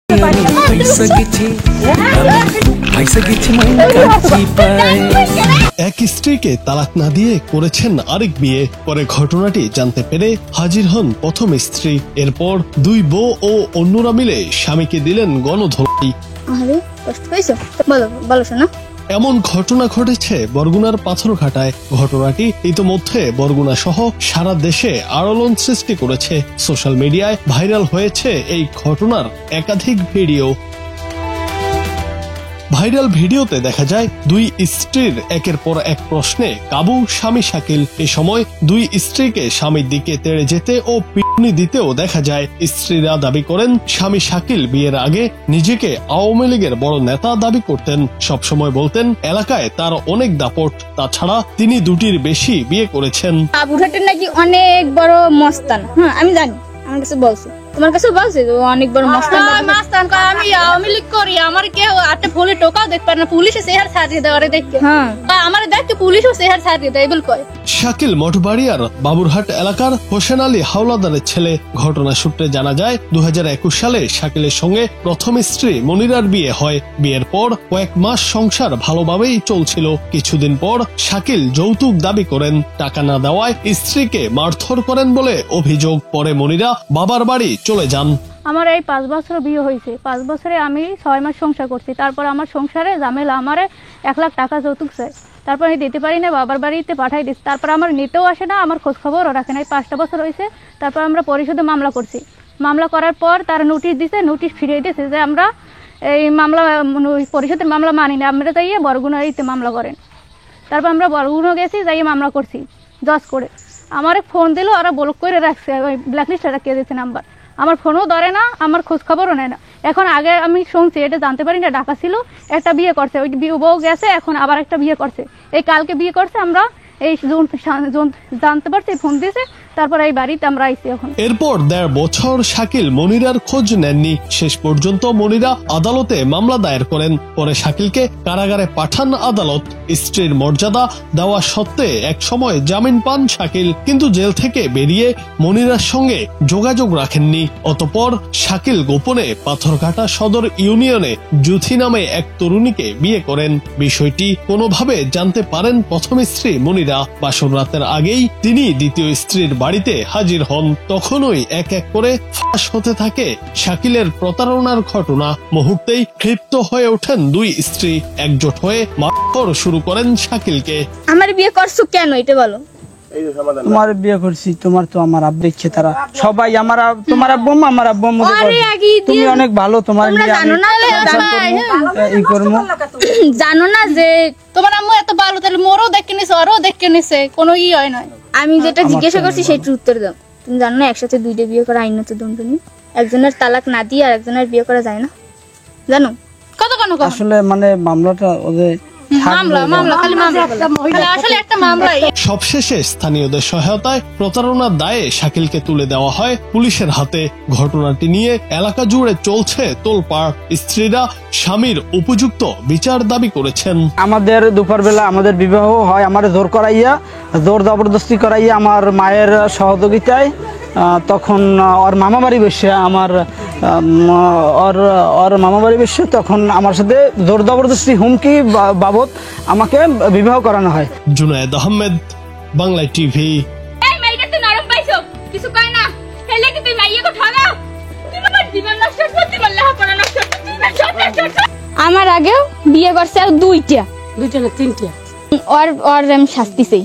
এক স্ত্রীকে তালাক না দিয়ে করেছেন আরেক বিয়ে। পরে ঘটনাটি জানতে পেরে হাজির হন প্রথম স্ত্রী। এরপর দুই বউ ও অন্যরা মিলে স্বামীকে দিলেন গণধর্ষণ। এমন ঘটনা ঘটেছে বরগুনার পাথরঘাটায়। ঘটনাটি ইতোমধ্যে বরগুনা সহ সারা দেশে আলোড়ন সৃষ্টি করেছে। সোশ্যাল মিডিয়ায় ভাইরাল হয়েছে এই ঘটনার একাধিক ভিডিও। ভাইরাল ভিডিওতে দেখা যায় দুই স্ত্রীর একের পর এক প্রশ্নে কাবু স্বামী শাকিল। এ সময় দুই স্ত্রীকে স্বামীর দিকে তেড়ে যেতে ও পিটুনি দিতেও দেখা যায়। স্ত্রীরা দাবি করেন স্বামী শাকিল বিয়ের আগে নিজেকে আওয়ামী লীগের বড় নেতা দাবি করতেন। সবসময় বলতেন এলাকায় তার অনেক দাপট, তাছাড়া তিনি দুটির বেশি বিয়ে করেছেন। আবুঘাটের নাকি অনেক বড় মস্তান। আমি জানি, আমার কাছে বলছে, তোমার কাছে বলছে অনেক বড় মস্তান। আমি আওয়ামী লীগ করি, আমার কেউ আটে ফুলে টোকাও দেখতে না, পুলিশে চেহার ছাড়িয়ে দেওয়ারে দেখতে। আমার দেখতে পুলিশও চেহার ছাড়িয়ে দেয় বল কয়। শাকিল মঠবাড়িয়ার বাবুরহাট এলাকার হোসেন আলী হাওলাদারের ছেলে। ঘটনা সূত্রে জানা যায় 2021 সালে শাকিলের সঙ্গে প্রথম স্ত্রী মনিরার বিয়ে হয়। বিয়ের পর কয়েক মাস সংসার ভালোভাবেই চলছিল। কিছুদিন পর শাকিল যৌতুক দাবি করেন। টাকা না দেওয়ায় স্ত্রীকে মারধর করেন বলে অভিযোগ। পরে মনিরা বাবার বাড়ি চলে যান। আমার এই 5 বছর বিয়ে হয়েছে, 5 বছরে আমি 6 মাস সংসার করছি। তারপর আমার সংসারে ঝামেলা, আমারে 1 লাখ টাকা যৌতুক চাই। তারপর আমি দিতে পারি না, বাবার বাড়িতে পাঠাই দিচ্ছি। তারপর আমার নিতেও আসে না, আমার খোঁজ খবরও রাখে না। 5টা বছর হয়েছে। তারপর আমরা পরিষদে মামলা করছি। মামলা করার পর তার নোটিশ দিছে, নোটিশ ফিরিয়ে দিয়েছে যে আমরা এই মামলা পরিষদের মামলা মানি না, আমরা যাইয়ে বরগুনারিতে মামলা করেন। তারপর আমরা বরগুনা গেছি, যাইয়ে মামলা করছি জজ করে। আমার ফোন দিল, ওরা ব্লক করে রাখছে, ওই ব্ল্যাকলিস্টে রাখিয়ে দিয়েছে নাম্বার। আমার ফোনও ধরে না, আমার খোঁজ খবরও নেয় না। এখন আগে আমি শুনছি, এটা জানতে পারি না, ঢাকা ছিল, একটা বিয়ে করছে, ওই বউ গেছে, এখন আবার একটা বিয়ে করছে, এই কালকে বিয়ে করছে। আমরা এই জানতে পারছি, ফোন দিয়েছে, তারপর এই বাড়িতে আমরা আইছি। এখন এরপর 1.5 বছর শাকিল মনিরার খোঁজ নেননি। শেষ পর্যন্ত মনিরা আদালতে মামলা দায়ের করেন। পরে শাকিলকে কারাগারে পাঠান আদালত। স্ত্রীর মর্যাদা দেওয়া সত্ত্বে এক সময় জামিন পান শাকিল, কিন্তু জেল থেকে বেরিয়ে মনিরার সঙ্গে যোগাযোগ রাখেননি। অতঃপর শাকিল গোপনে পাথরঘাটা সদর ইউনিয়নে জুথি নামে এক তরুণীকে বিয়ে করেন। বিষয়টি কোনোভাবে জানতে পারেন প্রথম স্ত্রী মনিরা। বাসর রাতের আগেই তিনি দ্বিতীয় স্ত্রীর বাড়িতে হাজির হন। তখনই এক এক করে ফাঁস হতে থাকে শাকিলের প্রতারণার ঘটনা। মুহূর্তেই ক্ষিপ্ত হয়ে ওঠেন দুই স্ত্রী, একজোট হয়ে মারধর শুরু করেন শাকিলকে। আমার বিয়ে করছো কেন এটা বলো? তোমার বিয়ে করছি, তোমার তো আমার আব্বা ইচ্ছে, তারা সবাই আমার তোমার আব্বু আমার আব্বু, তুমি অনেক ভালো, তোমার জানো না যে তোমার আম্মু এত ভালো, তাহলে মোরও দেখে নিছে, ওরও দেখে নিছে, কোনো ই হয় না। আমি যেটা জিজ্ঞাসা করছি সেটার উত্তর দাও। তুমি জানো না একসাথে 2টা বিয়ে করা আইনত দণ্ড নেই, একজনের তালাক না দিয়ে আর একজনের বিয়ে করা যায় না, জানো? কত কেন আসলে মানে মামলাটা ওদের সবশেষে স্থানীয়দের সহায়তায় প্রতারণার দায়ে শাকিলকে তুলে দেওয়া হয় পুলিশের হাতে। ঘটনাটি নিয়ে এলাকা জুড়ে চলছে তোলপাড়। স্ত্রীরা স্বামীর উপযুক্ত বিচার দাবি করেছেন। আমাদের দুপুরবেলা আমাদের বিবাহ হয়, আমার জোর জবরদস্তি করাইয়া আমার মায়ের সহযোগিতায়। তখন ওর মামা বাড়ি বসে ওর মামা বাড়ি বসে তখন আমার সাথে জোর জবরদস্তি হুমকি বাবদ আমাকে বিবাহ করানো হয়। জুনায়েদ আহমেদ, বাংলা টিভি। আমার আগেও বিয়ে করছে আর 2টা না 3টা, ওর শাস্তি চাই।